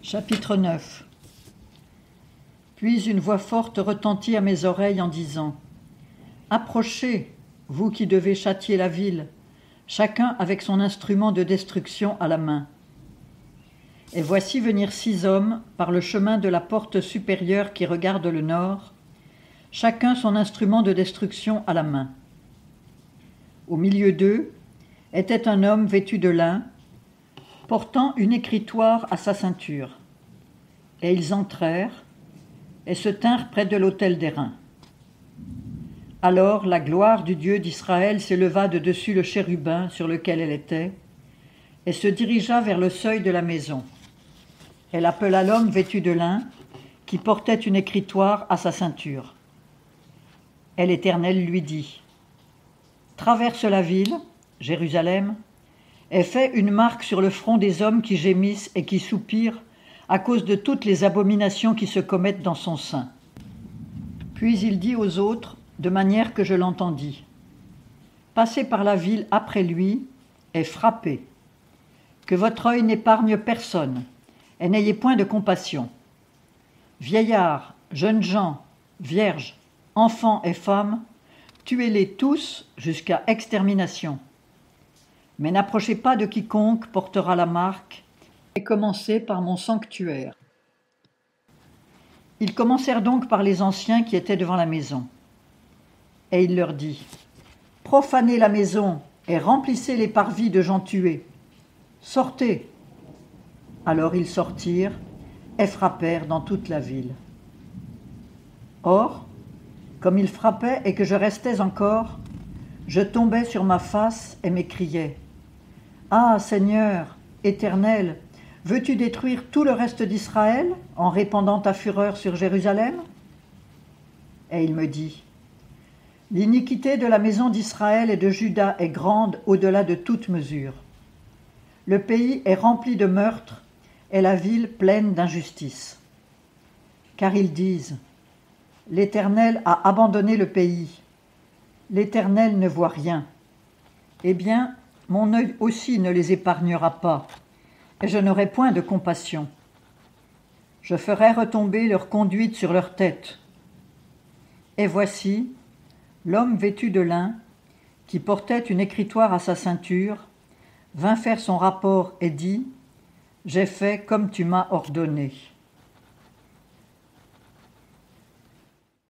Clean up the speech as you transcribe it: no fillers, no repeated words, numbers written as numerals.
Chapitre 9. Puis une voix forte retentit à mes oreilles en disant : Approchez, vous qui devez châtier la ville, chacun avec son instrument de destruction à la main. Et voici venir 6 hommes par le chemin de la porte supérieure qui regarde le nord, chacun son instrument de destruction à la main. Au milieu d'eux était un homme vêtu de lin, portant une écritoire à sa ceinture. Et ils entrèrent et se tinrent près de l'autel d'airain. Alors la gloire du Dieu d'Israël s'éleva de dessus le chérubin sur lequel elle était, et se dirigea vers le seuil de la maison. Elle appela l'homme vêtu de lin, qui portait une écritoire à sa ceinture. Et l'Éternel lui dit : Traverse la ville, Jérusalem, et fais une marque sur le front des hommes qui gémissent et qui soupirent à cause de toutes les abominations qui se commettent dans son sein. Puis il dit aux autres, de manière que je l'entendis : Passez par la ville après lui et frappez. Que votre œil n'épargne personne, et n'ayez point de compassion. Vieillards, jeunes gens, vierges, enfants et femmes, tuez-les tous jusqu'à extermination. Mais n'approchez pas de quiconque portera la marque, et commencez par mon sanctuaire. Ils commencèrent donc par les anciens qui étaient devant la maison. Et il leur dit : Profanez la maison et remplissez les parvis de gens tués. Sortez. Alors ils sortirent et frappèrent dans toute la ville. Or, comme ils frappaient et que je restais encore, je tombais sur ma face et m'écriais : Ah, Seigneur, Éternel, veux-tu détruire tout le reste d'Israël en répandant ta fureur sur Jérusalem ? Et il me dit : L'iniquité de la maison d'Israël et de Juda est grande au-delà de toute mesure. Le pays est rempli de meurtres et la ville pleine d'injustice. Car ils disent : L'Éternel a abandonné le pays. L'Éternel ne voit rien. Eh bien, mon œil aussi ne les épargnera pas, et je n'aurai point de compassion. Je ferai retomber leur conduite sur leur tête. Et voici, l'homme vêtu de lin, qui portait une écritoire à sa ceinture, vint faire son rapport et dit : J'ai fait comme tu m'as ordonné.